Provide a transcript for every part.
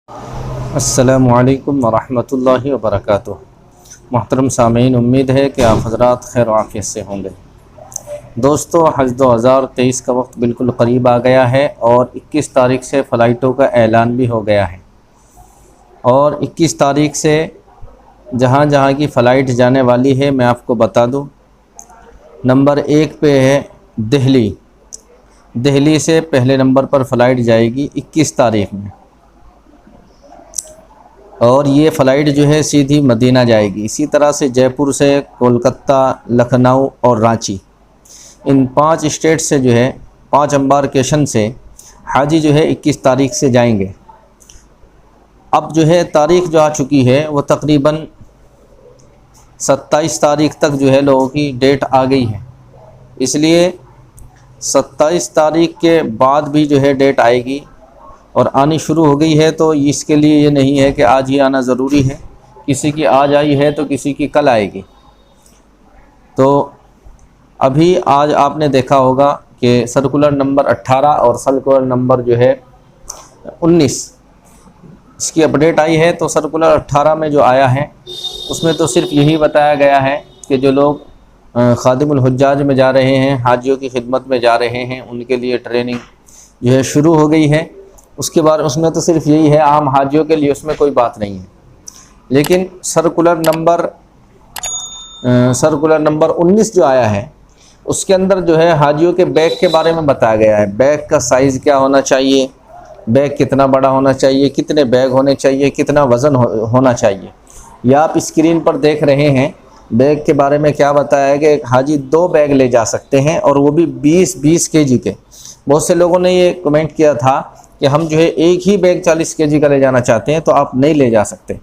अस्सलामु अलैकुम वरहमतुल्लाहि वबरकातुह। मोहतरम सामीन, उम्मीद है कि आप हज़रात खैर आफियत से होंगे। दोस्तों, हज 2023 का वक्त बिल्कुल करीब आ गया है और 21 तारीख से फ़लाइटों का ऐलान भी हो गया है। और 21 तारीख से जहाँ जहाँ की फ़लाइट जाने वाली है मैं आपको बता दूँ। नंबर 1 पे है दिल्ली। दिल्ली से पहले नंबर पर फ़लाइट जाएगी 21 तारीख में, और ये फ़लाइट जो है सीधी मदीना जाएगी। इसी तरह से जयपुर से कोलकाता, लखनऊ और रांची, इन 5 स्टेट से जो है 5 एम्बारकेशन से हाजी जो है 21 तारीख से जाएंगे। अब जो है तारीख जो आ चुकी है वो तकरीबन 27 तारीख तक जो है लोगों की डेट आ गई है। इसलिए 27 तारीख के बाद भी जो है डेट आएगी और आनी शुरू हो गई है। तो इसके लिए ये नहीं है कि आज ही आना ज़रूरी है, किसी की आज आई है तो किसी की कल आएगी। तो अभी आज आपने देखा होगा कि सर्कुलर नंबर 18 और सर्कुलर नंबर जो है 19 इसकी अपडेट आई है। तो सर्कुलर 18 में जो आया है उसमें तो सिर्फ यही बताया गया है कि जो लोग खादिमुल हुज्जाज में जा रहे हैं, हाजियों की खिदमत में जा रहे हैं, उनके लिए ट्रेनिंग जो है शुरू हो गई है। उसके बाद उसमें तो सिर्फ यही है, आम हाजियों के लिए उसमें कोई बात नहीं है। लेकिन सर्कुलर नंबर 19 जो आया है उसके अंदर जो है हाजियों के बैग के बारे में बताया गया है। बैग का साइज़ क्या होना चाहिए, बैग कितना बड़ा होना चाहिए, कितने बैग होने चाहिए, कितना वज़न होना चाहिए। या आप स्क्रीन पर देख रहे हैं बैग के बारे में क्या बताया है कि हाजी 2 बैग ले जा सकते हैं, और वो भी 20-20 केजी के। बहुत से लोगों ने ये कमेंट किया था कि हम जो है एक ही बैग 40 केजी का ले जाना चाहते हैं, तो आप नहीं ले जा सकते।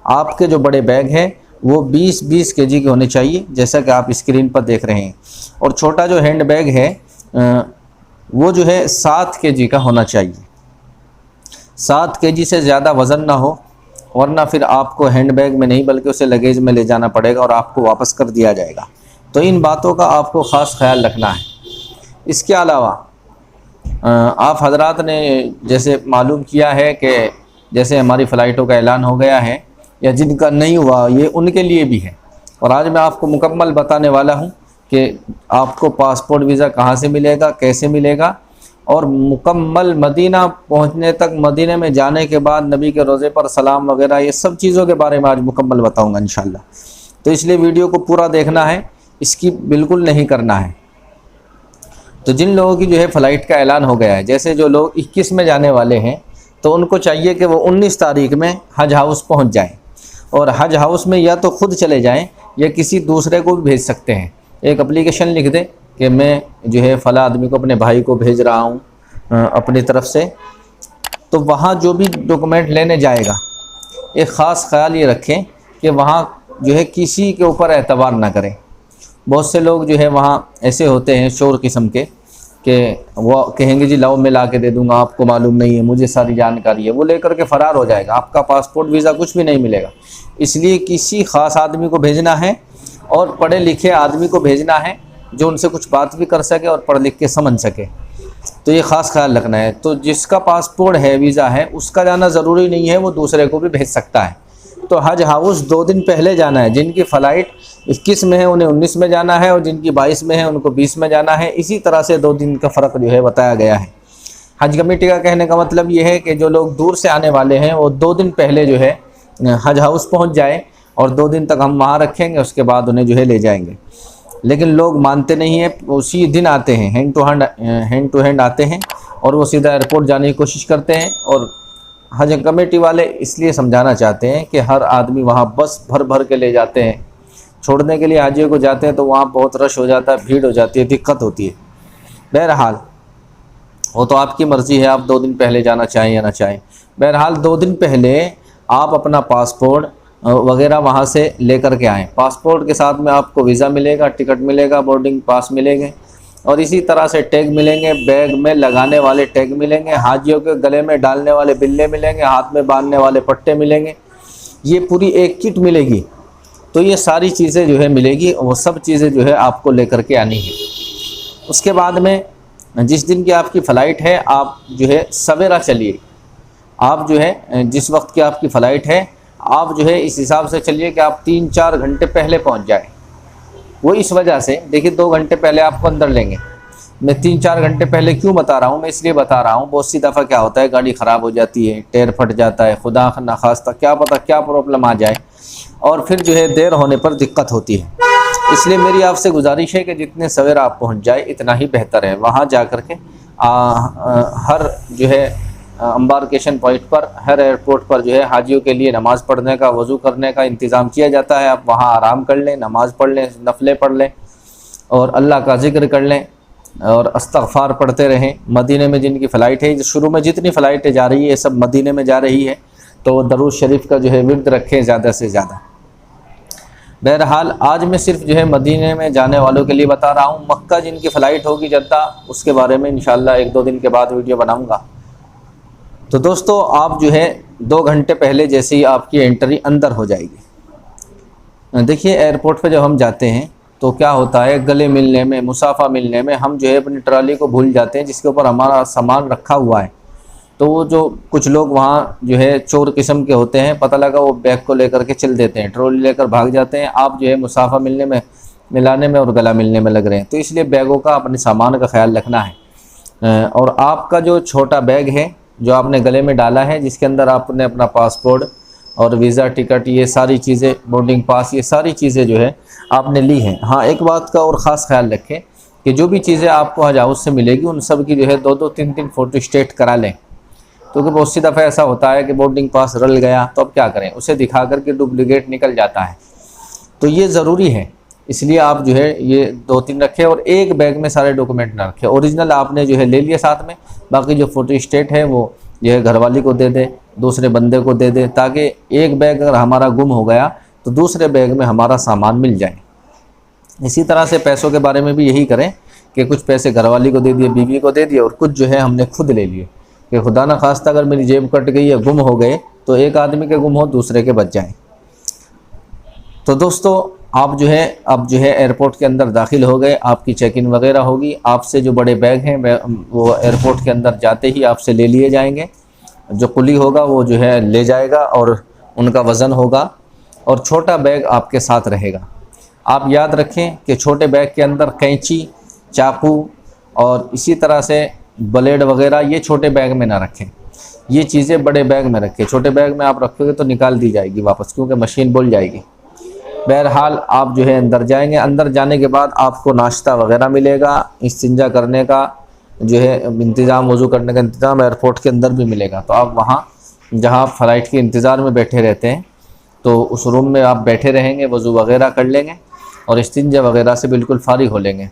आपके जो बड़े बैग हैं वो 20-20 केजी के होने चाहिए, जैसा कि आप स्क्रीन पर देख रहे हैं। और छोटा जो हैंड बैग है वो जो है 7 केजी का होना चाहिए। 7 केजी से ज़्यादा वज़न ना हो, वरना फिर आपको हैंड बैग में नहीं बल्कि उसे लगेज में ले जाना पड़ेगा और आपको वापस कर दिया जाएगा। तो इन बातों का आपको ख़ास ख्याल रखना है। इसके अलावा आप हजरात ने जैसे मालूम किया है कि जैसे हमारी फ़लाइटों का ऐलान हो गया है, या जिनका नहीं हुआ ये उनके लिए भी है। और आज मैं आपको मुकम्मल बताने वाला हूँ कि आपको पासपोर्ट वीज़ा कहाँ से मिलेगा, कैसे मिलेगा, और मुकम्मल मदीना पहुँचने तक, मदीने में जाने के बाद नबी के रोज़े पर सलाम वगैरह, ये सब चीज़ों के बारे में आज मुकम्मल बताऊँगा इंशाअल्लाह। तो इसलिए वीडियो को पूरा देखना है, इसकी बिल्कुल नहीं करना है। तो जिन लोगों की जो है फ़लाइट का ऐलान हो गया है, जैसे जो लोग 21 में जाने वाले हैं, तो उनको चाहिए कि वो 19 तारीख में हज हाउस पहुंच जाएं। और हज हाउस में या तो ख़ुद चले जाएं या किसी दूसरे को भी भेज सकते हैं। एक एप्लीकेशन लिख दें कि मैं जो है फ़ला आदमी को, अपने भाई को भेज रहा हूँ अपनी तरफ से। तो वहाँ जो भी डॉक्यूमेंट लेने जाएगा, एक ख़ास ख्याल ये रखें कि वहाँ जो है किसी के ऊपर एतबार ना करें। बहुत से लोग जो है वहाँ ऐसे होते हैं शोर किस्म के कि वो कहेंगे जी लाओ मैं ला के दे दूँगा, आपको मालूम नहीं है, मुझे सारी जानकारी है। वो लेकर के फ़रार हो जाएगा, आपका पासपोर्ट वीज़ा कुछ भी नहीं मिलेगा। इसलिए किसी ख़ास आदमी को भेजना है, और पढ़े लिखे आदमी को भेजना है जो उनसे कुछ बात भी कर सके और पढ़ लिख के समझ सके। तो ये ख़ास ख्याल रखना है। तो जिसका पासपोर्ट है, वीज़ा है, उसका जाना ज़रूरी नहीं है, वो दूसरे को भी भेज सकता है। तो हज हाउस 2 दिन पहले जाना है। जिनकी फ़लाइट 21 में है उन्हें 19 में जाना है, और जिनकी 22 में है उनको 20 में जाना है। इसी तरह से 2 दिन का फ़र्क जो है बताया गया है। हज कमेटी का कहने का मतलब ये है कि जो लोग दूर से आने वाले हैं वो 2 दिन पहले जो है हज हाउस पहुँच जाए, और 2 दिन तक हम वहाँ रखेंगे, उसके बाद उन्हें जो है ले जाएंगे। लेकिन लोग मानते नहीं हैं, उसी दिन आते हैं, हैंड टू हैंड आते हैं, और वो सीधा एयरपोर्ट जाने की कोशिश करते हैं। और हज कमेटी वाले इसलिए समझाना चाहते हैं कि हर आदमी वहाँ बस भर भर के ले जाते हैं, छोड़ने के लिए हाजियों को जाते हैं, तो वहाँ बहुत रश हो जाता है, भीड़ हो जाती है, दिक्कत होती है। बहरहाल वो तो आपकी मर्ज़ी है, आप 2 दिन पहले जाना चाहें या ना चाहें। बहरहाल 2 दिन पहले आप अपना पासपोर्ट वगैरह वहाँ से लेकर के आएँ। पासपोर्ट के साथ में आपको वीज़ा मिलेगा, टिकट मिलेगा, बोर्डिंग पास मिलेंगे, और इसी तरह से टैग मिलेंगे, बैग में लगाने वाले टैग मिलेंगे, हाजियों के गले में डालने वाले बिल्ले मिलेंगे, हाथ में बांधने वाले पट्टे मिलेंगे। ये पूरी एक किट मिलेगी। तो ये सारी चीज़ें जो है मिलेगी, वो सब चीज़ें जो है आपको लेकर के आनी है। उसके बाद में जिस दिन की आपकी फ़लाइट है, आप जो है सवेरा चलिए। आप जो है जिस वक्त की आपकी फ़्लाइट है, आप जो है इस हिसाब से चलिए कि आप 3-4 घंटे पहले पहुंच जाए। वो इस वजह से, देखिए 2 घंटे पहले आपको अंदर लेंगे। मैं 3-4 घंटे पहले क्यों बता रहा हूँ, मैं इसलिए बता रहा हूँ, बहुत सी दफ़ा क्या होता है गाड़ी ख़राब हो जाती है, टायर फट जाता है, खुदा न खास्ता क्या पता क्या प्रॉब्लम आ जाए, और फिर जो है देर होने पर दिक्कत होती है। इसलिए मेरी आपसे गुजारिश है कि जितने सवेर आप पहुँच जाए इतना ही बेहतर है। वहाँ जा कर के हर जो है एम्बार्केशन पॉइंट पर, हर एयरपोर्ट पर जो है हाजियों के लिए नमाज़ पढ़ने का, वज़ू करने का इंतज़ाम किया जाता है। आप वहाँ आराम कर लें, नमाज़ पढ़ लें, नफले पढ़ लें और अल्लाह का ज़िक्र कर लें और इस्तग़फ़ार पढ़ते रहें। मदीने में जिनकी फ़्लाइट है, शुरू में जितनी फ़्लाइटें जा रही है सब मदीने में जा रही है, तो दरूद शरीफ का जो है विर्द रखें ज़्यादा से ज़्यादा। बहरहाल आज मैं सिर्फ जो है मदीने में जाने वालों के लिए बता रहा हूँ। मक्का जिनकी फ़्लाइट होगी जद्दा, उसके बारे में इंशाअल्लाह 1-2 दिन के बाद वीडियो बनाऊँगा। तो दोस्तों आप जो है 2 घंटे पहले जैसे ही आपकी एंट्री अंदर हो जाएगी। देखिए एयरपोर्ट पे जब हम जाते हैं तो क्या होता है, गले मिलने में, मुसाफा मिलने में हम जो है अपनी ट्रॉली को भूल जाते हैं जिसके ऊपर हमारा सामान रखा हुआ है। तो वो जो कुछ लोग वहाँ जो है चोर किस्म के होते हैं, पता लगा वो बैग को लेकर के चल देते हैं, ट्रॉली लेकर भाग जाते हैं। आप जो है मुसाफा मिलने में, मिलाने में और गला मिलने में लग रहे हैं। तो इसलिए बैगों का, अपने सामान का ख्याल रखना है। और आपका जो छोटा बैग है जो आपने गले में डाला है, जिसके अंदर आपने अपना पासपोर्ट और वीज़ा, टिकट, ये सारी चीज़ें, बोर्डिंग पास, ये सारी चीज़ें जो है आपने ली हैं। हाँ, एक बात का और ख़ास ख्याल रखें कि जो भी चीज़ें आपको हज हाउस से मिलेगी उन सब की जो है 2-2, 3-3 फ़ोटो स्टेट करा लें। क्योंकि बहुत सी दफ़ा ऐसा होता है कि बोर्डिंग पास रल गया तो अब क्या करें, उसे दिखा कर के डुप्लीकेट निकल जाता है। तो ये ज़रूरी है, इसलिए आप जो है ये 2-3 रखें और एक बैग में सारे डॉक्यूमेंट ना रखें। ओरिजिनल आपने जो है ले लिया साथ में, बाकी जो फ़ोटो स्टेट है वो जो है घरवाली को दे दे, दूसरे बंदे को दे दे, ताकि एक बैग अगर हमारा गुम हो गया तो दूसरे बैग में हमारा सामान मिल जाए। इसी तरह से पैसों के बारे में भी यही करें कि कुछ पैसे घरवाली को दे दिए, बीवी को दे दिए, और कुछ जो है हमने खुद ले लिए कि खुदा न खास्ता अगर मेरी जेब कट गई या गुम हो गए तो एक आदमी के गुम हो दूसरे के बच जाएँ। तो दोस्तों आप जो है अब जो है एयरपोर्ट के अंदर दाखिल हो गए, आपकी चेक इन वगैरह होगी। आपसे जो बड़े बैग हैं वो एयरपोर्ट के अंदर जाते ही आपसे ले लिए जाएंगे। जो कुली होगा वो जो है ले जाएगा और उनका वज़न होगा, और छोटा बैग आपके साथ रहेगा। आप याद रखें कि छोटे बैग के अंदर कैंची, चाकू और इसी तरह से ब्लेड वगैरह ये छोटे बैग में ना रखें, ये चीज़ें बड़े बैग में रखें। छोटे बैग में आप रखोगे तो निकाल दी जाएगी वापस, क्योंकि मशीन बोल जाएगी। बहरहाल आप जो है अंदर जाएंगे। अंदर जाने के बाद आपको नाश्ता वगैरह मिलेगा, इस्तिंजा करने का जो है इंतज़ाम, वज़ू करने का इंतज़ाम एयरपोर्ट के अंदर भी मिलेगा। तो आप वहाँ जहाँ फ़्लाइट के इंतज़ार में बैठे रहते हैं तो उस रूम में आप बैठे रहेंगे, वज़ू वगैरह कर लेंगे और इस्तिंजा वगैरह से बिल्कुल फारिग हो लेंगे।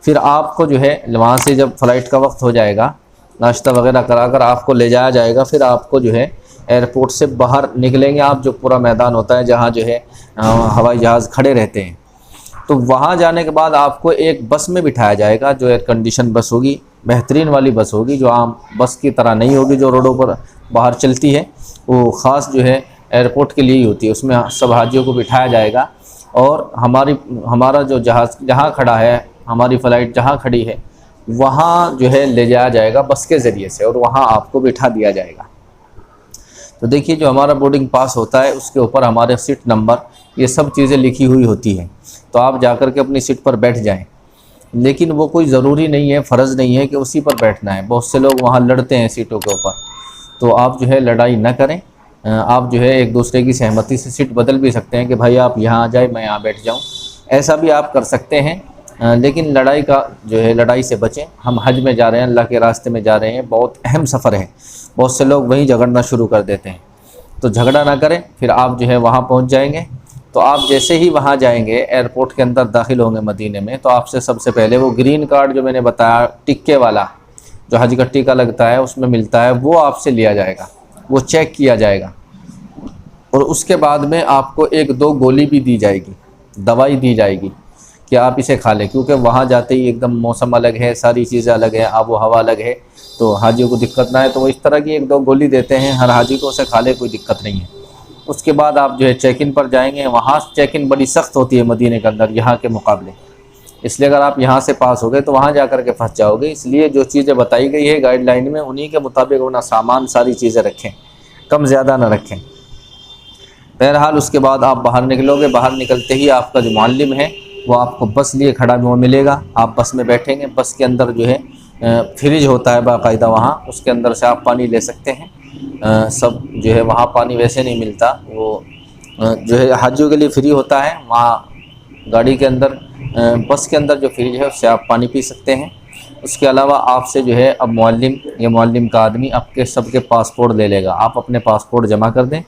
फिर आपको जो है वहाँ से जब फ़्लाइट का वक्त हो जाएगा, नाश्ता वगैरह कराकर आपको ले जाया जाएगा। फिर आपको जो है एयरपोर्ट से बाहर निकलेंगे आप, जो पूरा मैदान होता है जहाँ जो है हवाई जहाज़ खड़े रहते हैं, तो वहाँ जाने के बाद आपको एक बस में बिठाया जाएगा, जो एयर कंडीशन बस होगी, बेहतरीन वाली बस होगी, जो आम बस की तरह नहीं होगी जो रोडों पर बाहर चलती है। वो ख़ास जो है एयरपोर्ट के लिए ही होती है। उसमें सब हाजियों को बिठाया जाएगा और हमारा जो जहाज़ जहाँ खड़ा है, हमारी फ़्लाइट जहाँ खड़ी है, वहाँ जो है ले जाया जाएगा बस के ज़रिए से और वहाँ आपको बिठा दिया जाएगा। तो देखिए जो हमारा बोर्डिंग पास होता है उसके ऊपर हमारे सीट नंबर, ये सब चीज़ें लिखी हुई होती हैं। तो आप जाकर के अपनी सीट पर बैठ जाएं, लेकिन वो कोई ज़रूरी नहीं है, फ़र्ज़ नहीं है कि उसी पर बैठना है। बहुत से लोग वहाँ लड़ते हैं सीटों के ऊपर, तो आप जो है लड़ाई ना करें। आप जो है एक दूसरे की सहमति से सीट बदल भी सकते हैं कि भाई आप यहाँ आ जाए, मैं यहाँ बैठ जाऊँ, ऐसा भी आप कर सकते हैं। लेकिन लड़ाई का जो है, लड़ाई से बचें। हम हज में जा रहे हैं, अल्लाह के रास्ते में जा रहे हैं, बहुत अहम सफ़र है। बहुत से लोग वहीं झगड़ना शुरू कर देते हैं, तो झगड़ा ना करें। फिर आप जो है वहाँ पहुँच जाएंगे। तो आप जैसे ही वहाँ जाएंगे, एयरपोर्ट के अंदर दाखिल होंगे मदीने में, तो आपसे सबसे पहले वो ग्रीन कार्ड जो मैंने बताया, टिक्के वाला जो हज का टीका लगता है उसमें मिलता है, वो आपसे लिया जाएगा, वो चेक किया जाएगा और उसके बाद में आपको 1-2 गोली भी दी जाएगी, दवाई दी जाएगी कि आप इसे खा लें। क्योंकि वहाँ जाते ही एकदम मौसम अलग है, सारी चीज़ें अलग है, आबो हवा अलग है, तो हाजियों को दिक्कत ना है, तो वो इस तरह की 1-2 गोली देते हैं हर हाजी को, उसे खा ले, कोई दिक्कत नहीं है। उसके बाद आप जो है चेक इन पर जाएंगे। वहाँ चेक इन बड़ी सख्त होती है मदीने के अंदर यहाँ के मुकाबले। इसलिए अगर आप यहाँ से पास हो गए तो वहाँ जा कर के फंस जाओगे। इसलिए जो चीज़ें बताई गई है गाइडलाइन में, उन्हीं के मुताबिक अपना सामान सारी चीज़ें रखें, कम ज़्यादा ना रखें। बहरहाल उसके बाद आप बाहर निकलोगे। बाहर निकलते ही आपका जो मुअल्लिम है वो आपको बस लिए खड़ा हुआ मिलेगा। आप बस में बैठेंगे, बस के अंदर जो है फ्रिज होता है बाकायदा, वहाँ उसके अंदर से आप पानी ले सकते हैं। सब जो है वहाँ पानी वैसे नहीं मिलता, वो जो है हाजियों के लिए फ्री होता है। वहाँ गाड़ी के अंदर बस के अंदर जो फ्रिज है उससे आप पानी पी सकते हैं। उसके अलावा आपसे जो है अब मुअल्लिम का आदमी आपके सबके पासपोर्ट ले लेगा। आप अपने पासपोर्ट जमा कर दें,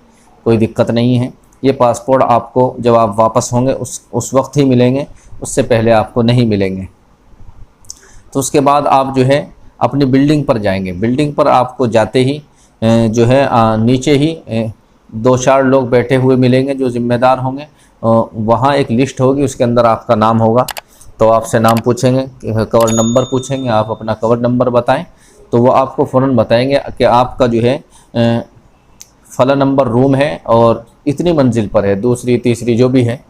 कोई दिक्कत नहीं है। ये पासपोर्ट आपको जब आप वापस होंगे उस वक्त ही मिलेंगे, उससे पहले आपको नहीं मिलेंगे। तो उसके बाद आप जो है अपनी बिल्डिंग पर जाएंगे। बिल्डिंग पर आपको जाते ही जो है नीचे ही 2-4 लोग बैठे हुए मिलेंगे जो ज़िम्मेदार होंगे। वहाँ एक लिस्ट होगी, उसके अंदर आपका नाम होगा। तो आपसे नाम पूछेंगे, कवर नंबर पूछेंगे, आप अपना कवर नंबर बताएं तो वो आपको फ़ौरन बताएंगे कि आपका जो है फला नंबर रूम है और इतनी मंजिल पर है, दूसरी तीसरी जो भी है,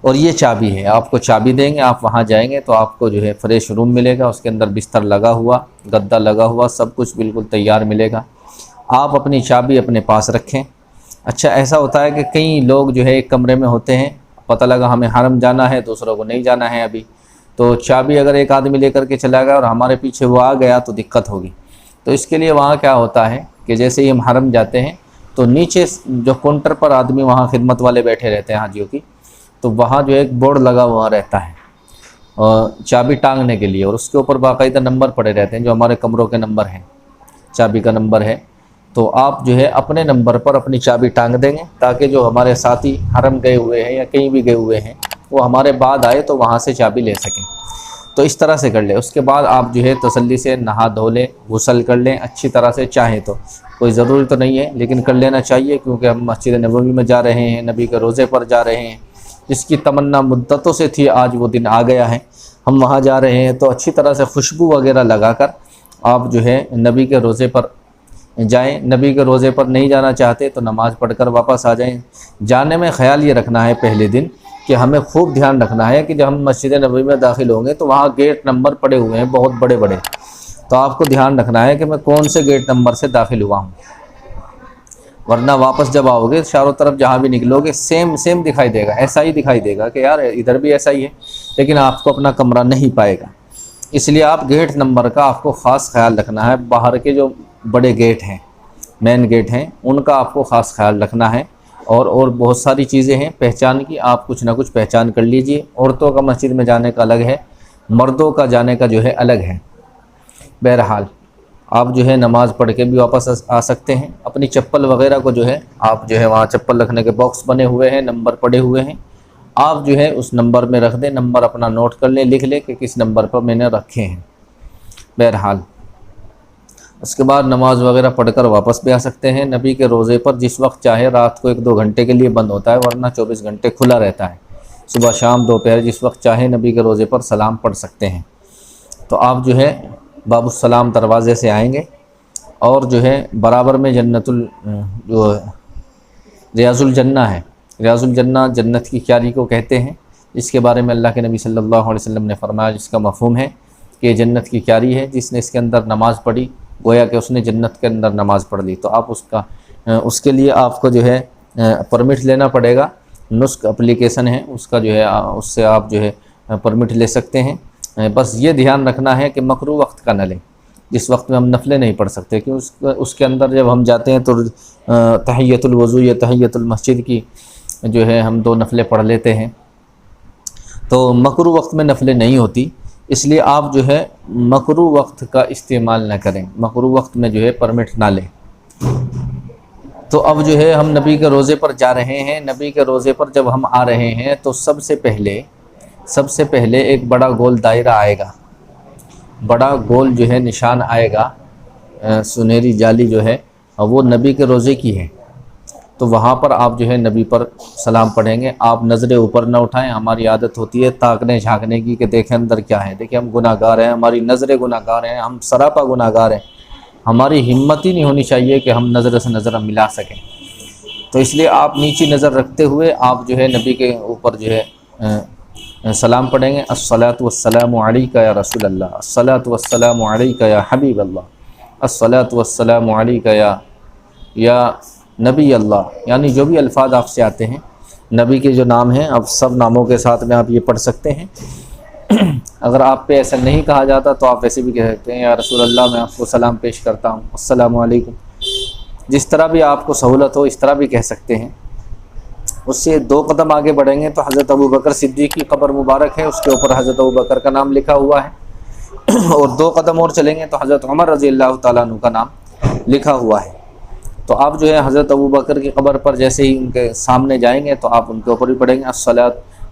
और ये चाबी है। आपको चाबी देंगे, आप वहाँ जाएंगे तो आपको जो है फ्रेश रूम मिलेगा। उसके अंदर बिस्तर लगा हुआ, गद्दा लगा हुआ, सब कुछ बिल्कुल तैयार मिलेगा। आप अपनी चाबी अपने पास रखें। अच्छा, ऐसा होता है कि कई लोग जो है एक कमरे में होते हैं, पता लगा हमें हरम जाना है, दूसरों को नहीं जाना है अभी, तो चाबी अगर एक आदमी लेकर के चला गया और हमारे पीछे वो आ गया तो दिक्कत होगी। तो इसके लिए वहाँ क्या होता है कि जैसे ही हम हरम जाते हैं तो नीचे जो काउंटर पर आदमी वहाँ खिदमत वाले बैठे रहते हैं हाजियों की, तो वहाँ जो एक बोर्ड लगा हुआ रहता है और चाबी टांगने के लिए, और उसके ऊपर बाकायदा नंबर पड़े रहते हैं जो हमारे कमरों के नंबर हैं, चाबी का नंबर है। तो आप जो है अपने नंबर पर अपनी चाबी टांग देंगे ताकि जो हमारे साथी हरम गए हुए हैं या कहीं भी गए हुए हैं वो हमारे बाद आए तो वहाँ से चाबी ले सकें। तो इस तरह से कर ले। उसके बाद आप जो है तसल्ली से नहा धो लें, गुस्ल कर लें अच्छी तरह से। चाहें तो, कोई ज़रूरी तो नहीं है लेकिन कर लेना चाहिए, क्योंकि हम मस्जिद नबवी में जा रहे हैं, नबी के रोज़े पर जा रहे हैं, जिसकी तमन्ना मुद्दतों से थी, आज वो दिन आ गया है, हम वहाँ जा रहे हैं। तो अच्छी तरह से खुशबू वगैरह लगाकर आप जो है नबी के रोज़े पर जाएं। नबी के रोज़े पर नहीं जाना चाहते तो नमाज़ पढ़कर वापस आ जाएं। जाने में ख़याल ये रखना है पहले दिन कि हमें खूब ध्यान रखना है कि जब हम मस्जिद नबवी में दाखिल होंगे तो वहाँ गेट नंबर पड़े हुए हैं बहुत बड़े बड़े, तो आपको ध्यान रखना है कि मैं कौन से गेट नंबर से दाखिल हुआ हूँ, वरना वापस जब आओगे चारों तरफ जहाँ भी निकलोगे सेम दिखाई देगा, ऐसा ही दिखाई देगा कि यार इधर भी ऐसा ही है, लेकिन आपको अपना कमरा नहीं पाएगा। इसलिए आप गेट नंबर का आपको ख़ास ख्याल रखना है। बाहर के जो बड़े गेट हैं, मेन गेट हैं, उनका आपको ख़ास ख्याल रखना है। और बहुत सारी चीज़ें हैं पहचान की, आप कुछ ना कुछ पहचान कर लीजिए। औरतों का मस्जिद में जाने का अलग है, मर्दों का जाने का जो है अलग है। बहरहाल आप जो है नमाज़ पढ़ के भी वापस आ सकते हैं। अपनी चप्पल वगैरह को जो है आप जो है वहाँ चप्पल रखने के बॉक्स बने हुए हैं, नंबर पड़े हुए हैं, आप जो है उस नंबर में रख दें। नंबर अपना नोट कर लें, लिख लें कि किस नंबर पर मैंने रखे हैं। बहरहाल उसके बाद नमाज वगैरह पढ़कर वापस भी आ सकते हैं। नबी के रोज़े पर जिस वक्त चाहे, रात को 1-2 घंटे के लिए बंद होता है, वरना 24 घंटे खुला रहता है। सुबह शाम दोपहर जिस वक्त चाहे नबी के रोज़े पर सलाम पढ़ सकते हैं। तो आप जो है बाबुस्सलाम दरवाज़े से आएंगे और जो है बराबर में जन्नतुल जो रियाजुल जन्ना है, रियाजुल जन्ना जन्नत की क्यारी को कहते हैं, जिसके बारे में अल्लाह के नबी सल्लल्लाहु अलैहि वसल्लम ने फरमाया, जिसका मफ़हूम है कि जन्नत की क्यारी है, जिसने इसके अंदर नमाज़ पढ़ी गोया कि उसने जन्नत के अंदर नमाज़ पढ़ ली। तो आप उसके लिए आपको जो है परमिट लेना पड़ेगा। नुस्क एप्लीकेशन है उसका जो है, उससे आप जो है परमिट ले सकते हैं। बस ये ध्यान रखना है कि मकरू वक्त का न लें, जिस वक्त में हम नफले नहीं पढ़ सकते, क्योंकि उसके अंदर जब हम जाते हैं तो तहियतुल वज़ू या तहियतुल मस्जिद की जो है हम 2 नफले पढ़ लेते हैं, तो मकरू वक्त में नफले नहीं होती। इसलिए आप जो है मकरू वक्त का इस्तेमाल न करें, मकरू वक्त में जो है परमिट ना लें। तो अब जो है हम नबी के रोज़े पर जा रहे हैं। नबी के रोज़े पर जब हम आ रहे हैं तो सबसे पहले एक बड़ा गोल दायरा आएगा, बड़ा गोल जो है निशान आएगा, सुनहरी जाली जो है वो नबी के रोज़े की है। तो वहाँ पर आप जो है नबी पर सलाम पढ़ेंगे। आप नज़रें ऊपर न उठाएं। हमारी आदत होती है ताकने झांकने की कि देखें अंदर क्या है। देखिए हम गुनाहगार हैं, हमारी नज़रें गुनाहगार हैं, हम सरापा गुनाहगार हैं। हमारी हिम्मत ही नहीं होनी चाहिए कि हम नज़र से नज़र मिला सकें। तो इसलिए आप नीची नज़र रखते हुए आप जो है नबी के ऊपर जो है सलाम पढ़ेंगे, अस्सलातु वस्सलामु अलैका या रसूल अल्लाह, अस्सलातु वस्सलामु अलैका या हबीब अल्लाह, अस्सलातु वस्सलामु अलैका या नबी अल्लाह, यानी जो भी अल्फाज आपसे आते हैं नबी के जो नाम हैं, अब सब नामों के साथ में आप ये पढ़ सकते हैं। अगर आप पे ऐसा नहीं कहा जाता तो आप वैसे भी कह सकते हैं, या रसूल अल्लाह मैं आपको सलाम पेश करता हूँ, अस्सलामु अलैकुम। जिस तरह भी आपको सहूलत हो इस तरह भी कह सकते हैं। उससे 2 कदम आगे बढ़ेंगे तो हज़रत अबू बकर सिद्दीक़ की कब्र मुबारक है, उसके ऊपर हज़रत अबू बकर का नाम लिखा हुआ है। और 2 कदम और चलेंगे तो हज़रत उमर रज़ी अल्लाह ताला अन्हु का नाम लिखा हुआ है। तो आप जो है हज़रत अबू बकर की कब्र पर जैसे ही उनके सामने जाएंगे तो आप उनके ऊपर भी पढ़ेंगे,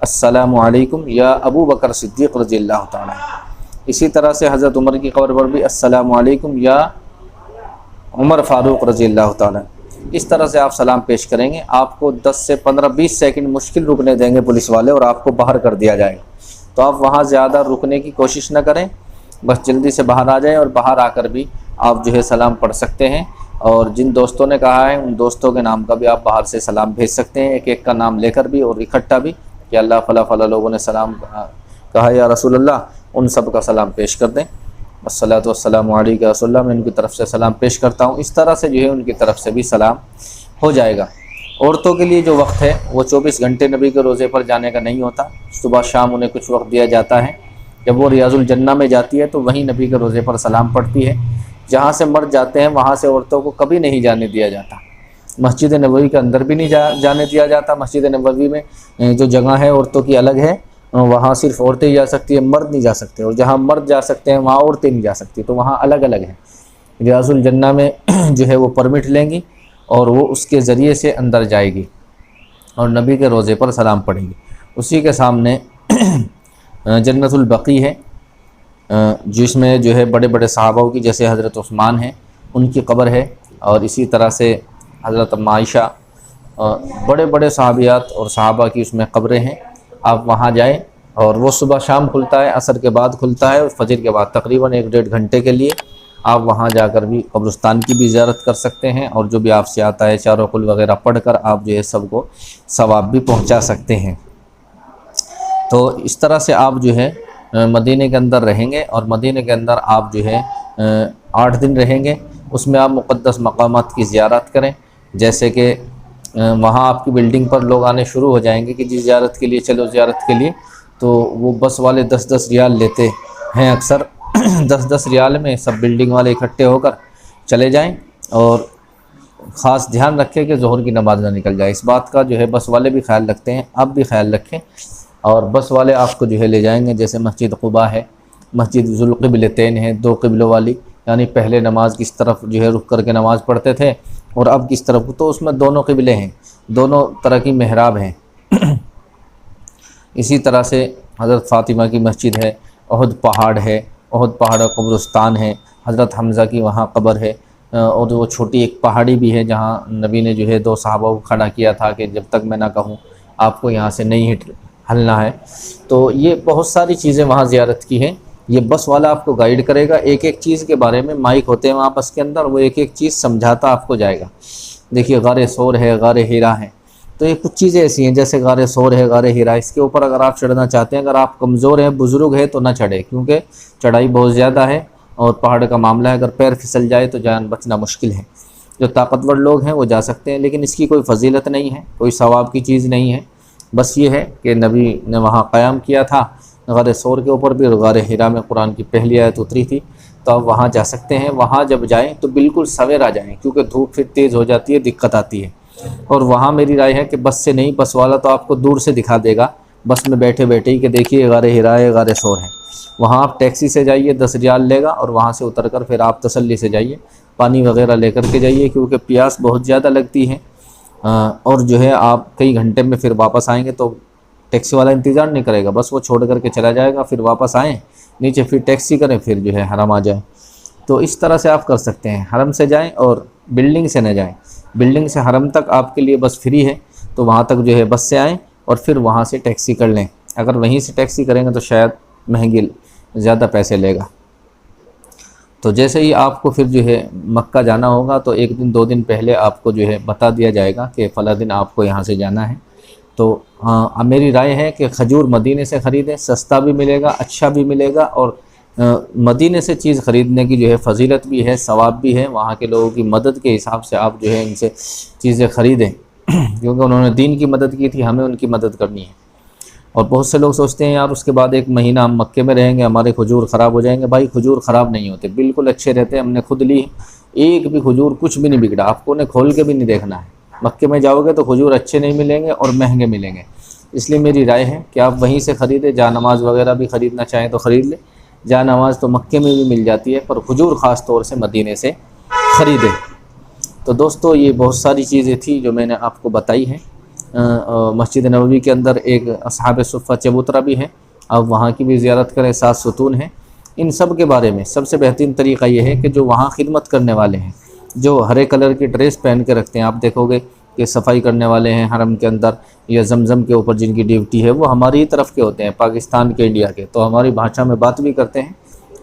अस्सलामु अलैकुम या अबू बकर सिद्दीक़ रज़ी अल्लाह ताला। इसी तरह से हज़रत उमर की कब्र पर भी अस्सलामु अलैकुम या उमर फ़ारूक रज़ी अल्लाह ताला। इस तरह से आप सलाम पेश करेंगे। आपको 10 से 15-20 सेकंड मुश्किल रुकने देंगे पुलिस वाले और आपको बाहर कर दिया जाएगा। तो आप वहाँ ज़्यादा रुकने की कोशिश न करें, बस जल्दी से बाहर आ जाएं और बाहर आकर भी आप जो है सलाम पढ़ सकते हैं। और जिन दोस्तों ने कहा है उन दोस्तों के नाम का भी आप बाहर से सलाम भेज सकते हैं, एक एक का नाम लेकर भी और इकट्ठा भी, कि अल्लाह फ़ला फ़ला लोगों ने सलाम कहा या रसूल अल्लाह, उन सब का सलाम पेश कर दें। अस्सलातु वस्सलामु अलैका या रसूल अल्लाह, मैं उनकी तरफ से सलाम पेश करता हूँ। इस तरह से जो है उनकी तरफ से भी सलाम हो जाएगा। औरतों के लिए जो वक्त है वो 24 घंटे नबी के रोज़े पर जाने का नहीं होता, सुबह शाम उन्हें कुछ वक्त दिया जाता है। जब वो रियाजुल जन्ना में जाती है तो वहीं नबी के रोज़े पर सलाम पढ़ती है। जहाँ से मर्द जाते हैं वहाँ से औरतों को कभी नहीं जाने दिया जाता। मस्जिद नबवी के अंदर भी नहीं जाने दिया जाता। मस्जिद नबवी में जो जगह है औरतों की अलग है, वहाँ सिर्फ औरतें ही जा सकती है, मर्द नहीं जा सकते। और जहाँ मर्द जा सकते हैं वहाँ औरतें नहीं जा सकती, तो वहाँ अलग अलग है। रियाजुल जन्ना में जो है वो परमिट लेंगी और वो उसके ज़रिए से अंदर जाएगी और नबी के रोज़े पर सलाम पढ़ेगी। उसी के सामने जन्नतुल बकी है, जिसमें जो है बड़े बड़े सहाबाओं की, जैसे हज़रत उस्मान हैं, उनकी कब्र है। और इसी तरह से हज़रत आयशा, बड़े बड़े सहाबियात और सहाबा की उसमें कब्रें हैं। आप वहाँ जाएं और वो सुबह शाम खुलता है, असर के बाद खुलता है और फजर के बाद तकरीबन 1-1.5 घंटे के लिए आप वहाँ जाकर भी कब्रिस्तान की भी ज़ियारत कर सकते हैं। और जो भी आपसे आता है चारों कुल वगैरह पढ़कर आप जो है सबको सवाब भी पहुँचा सकते हैं। तो इस तरह से आप जो है मदीने के अंदर रहेंगे और मदीने के अंदर आप जो है 8 दिन रहेंगे। उसमें आप मुक़द्दस मकामात की ज़ियारत करें, जैसे कि वहाँ आपकी बिल्डिंग पर लोग आने शुरू हो जाएंगे कि जी ज़ियारत के लिए चलो, ज़ियारत के लिए। तो वो बस वाले 10-10 रियाल लेते हैं अक्सर। 10-10 रियाल में सब बिल्डिंग वाले इकट्ठे होकर चले जाएं और ख़ास ध्यान रखें कि ज़ोहर की नमाज ना निकल जाए। इस बात का जो है बस वाले भी ख्याल रखते हैं, आप भी ख्याल रखें। और बस वाले आपको जो है ले जाएंगे, जैसे मस्जिद क़ुबा है, मस्जिद ज़ुल क़िबलतैन है, 2 क़िबलों वाली, यानी पहले नमाज किस तरफ जो है रुख करके नमाज़ पढ़ते थे और अब किस तरफ, तो उसमें दोनों क़िबले हैं, दोनों तरह की मेहराब हैं। इसी तरह से हज़रत फ़ातिमा की मस्जिद है, उहद पहाड़ है, उहद पहाड़ कब्रिस्तान है, हज़रत हमज़ा की वहाँ कब्र है। और वो छोटी एक पहाड़ी भी है जहाँ नबी ने जो है 2 सहाबा को खड़ा किया था कि जब तक मैं ना कहूँ आपको यहाँ से नहीं हलना है। तो ये बहुत सारी चीज़ें वहाँ ज़ियारत की हैं। ये बस वाला आपको गाइड करेगा, एक एक चीज़ के बारे में माइक होते हैं वहाँ बस के अंदर, वो एक एक चीज़ समझाता आपको जाएगा। देखिए गारे सोर है, गारे हीरा है, तो ये कुछ चीज़ें ऐसी हैं जैसे गारे सोर है, गारे हीरा, इसके ऊपर अगर आप चढ़ना चाहते हैं, अगर आप कमज़ोर हैं, बुज़ुर्ग है तो ना चढ़े, क्योंकि चढ़ाई बहुत ज़्यादा है और पहाड़ का मामला है, अगर पैर फिसल जाए तो जान बचना मुश्किल है। जो ताकतवर लोग हैं वो जा सकते हैं, लेकिन इसकी कोई फजीलत नहीं है, कोई सवाब की चीज़ नहीं है। बस ये है कि नबी ने वहाँ क़याम किया था गारे सोर के ऊपर भी, और गारे हीरा में कुरान की पहली आयत उतरी थी, तो आप वहाँ जा सकते हैं। वहाँ जब जाएं तो बिल्कुल सवेरा जाएं, क्योंकि धूप फिर तेज़ हो जाती है, दिक्कत आती है। और वहाँ मेरी राय है कि बस से नहीं, बस वाला तो आपको दूर से दिखा देगा, बस में बैठे बैठे ही कि देखिए गारे हीरा है, गारे सोर है। वहाँ आप टैक्सी से जाइए, 10 रियाल लेगा, और वहाँ से उतर कर फिर आप तसल्ली से जाइए, पानी वगैरह लेकर के जाइए, क्योंकि प्यास बहुत ज़्यादा लगती है। और जो है आप कई घंटे में फिर वापस आएंगे तो टैक्सी वाला इंतज़ार नहीं करेगा, बस वो छोड़ करके चला जाएगा, फिर वापस आएँ नीचे, फिर टैक्सी करें, फिर जो है हरम आ जाए। तो इस तरह से आप कर सकते हैं, हरम से जाएं और बिल्डिंग से न जाएं। बिल्डिंग से हरम तक आपके लिए बस फ्री है, तो वहाँ तक जो है बस से आएँ और फिर वहाँ से टैक्सी कर लें। अगर वहीं से टैक्सी करेंगे तो शायद महंगी, ज़्यादा पैसे लेगा। तो जैसे ही आपको फिर जो है मक्का जाना होगा तो 1 दिन 2 दिन पहले आपको जो है बता दिया जाएगा कि फ़ला दिन आपको यहाँ से जाना है। तो मेरी राय है कि खजूर मदीने से ख़रीदें, सस्ता भी मिलेगा, अच्छा भी मिलेगा, और मदीने से चीज़ ख़रीदने की जो है फ़जीलत भी है, सवाब भी है। वहाँ के लोगों की मदद के हिसाब से आप जो है इनसे चीज़ें ख़रीदें क्योंकि उन्होंने दीन की मदद की थी, हमें उनकी मदद करनी है। और बहुत से लोग सोचते हैं यार उसके बाद 1 महीना हम मक्के में रहेंगे, हमारे खजूर ख़राब हो जाएंगे। भाई खजूर ख़राब नहीं होते, बिल्कुल अच्छे रहते हैं। हमने खुद ली, एक भी खजूर कुछ भी नहीं बिगड़ा। आपको उन्हें खोल के भी नहीं देखना है। मक्के में जाओगे तो खजूर अच्छे नहीं मिलेंगे और महंगे मिलेंगे। इसलिए मेरी राय है कि आप वहीं से ख़रीदें। जा नमाज वगैरह भी ख़रीदना चाहें तो ख़रीद लें। जा नमाज तो मक्के में भी मिल जाती है, पर खजूर ख़ास तौर से मदीने से ख़रीदें। तो दोस्तों ये बहुत सारी चीज़ें थी जो मैंने आपको बताई हैं। मस्जिद नबवी के अंदर एक असहाब सुफ़्फ़ा चबूतरा भी है, आप वहाँ की भी ज़ियारत करें। 7 सुतून हैं। इन सब के बारे में सबसे बेहतरीन तरीक़ा ये है कि जो वहाँ खिदमत करने वाले हैं, जो हरे कलर की ड्रेस पहन के रखते हैं, आप देखोगे कि सफाई करने वाले हैं हरम के अंदर या जमज़म के ऊपर जिनकी ड्यूटी है, वो हमारी ही तरफ के होते हैं, पाकिस्तान के, इंडिया के। तो हमारी भाषा में बात भी करते हैं।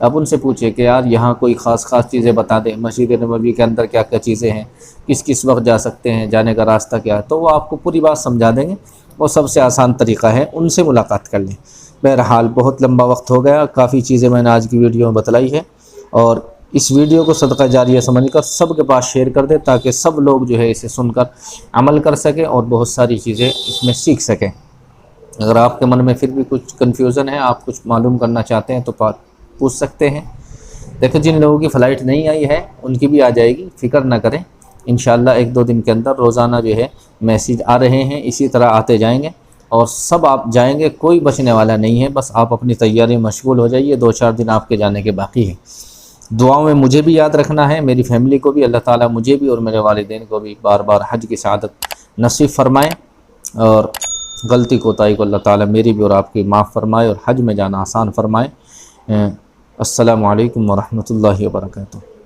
आप उनसे पूछिए कि यार यहाँ कोई ख़ास चीज़ें बता दें, मस्जिद नबवी के अंदर क्या क्या चीज़ें हैं, किस वक्त जा सकते हैं, जाने का रास्ता क्या है, तो वो आपको पूरी बात समझा देंगे। वो सबसे आसान तरीक़ा है, उनसे मुलाकात कर लें। बहरहाल बहुत लंबा वक्त हो गया, काफ़ी चीज़ें मैंने आज की वीडियो में बतलाई है, और इस वीडियो को सदका जारिया समझकर सबके पास शेयर कर दें ताकि सब लोग जो है इसे सुनकर अमल कर सकें और बहुत सारी चीज़ें इसमें सीख सकें। अगर आपके मन में फिर भी कुछ कन्फ्यूज़न है, आप कुछ मालूम करना चाहते हैं तो पूछ सकते हैं। देखो जिन लोगों की फ़्लाइट नहीं आई है उनकी भी आ जाएगी, फ़िक्र ना करें। इंशाल्लाह 1-2 दिन के अंदर रोज़ाना जो है मैसेज आ रहे हैं, इसी तरह आते जाएंगे और सब आप जाएंगे, कोई बचने वाला नहीं है। बस आप अपनी तैयारी में मशगूल हो जाइए, 2-4 दिन आपके जाने के बाकी है। दुआओं में मुझे भी याद रखना है, मेरी फैमिली को भी। अल्लाह ताला मुझे भी और मेरे वालिदैन को भी बार बार हज की सआदत नसीब फरमाएँ, और गलती कोताही को अल्लाह ताला मेरी भी और आपकी माफ़ फरमाए और हज में जाना आसान फरमाए। अस्सलामु अलैकुम व रहमतुल्लाहि व बरकातुहू।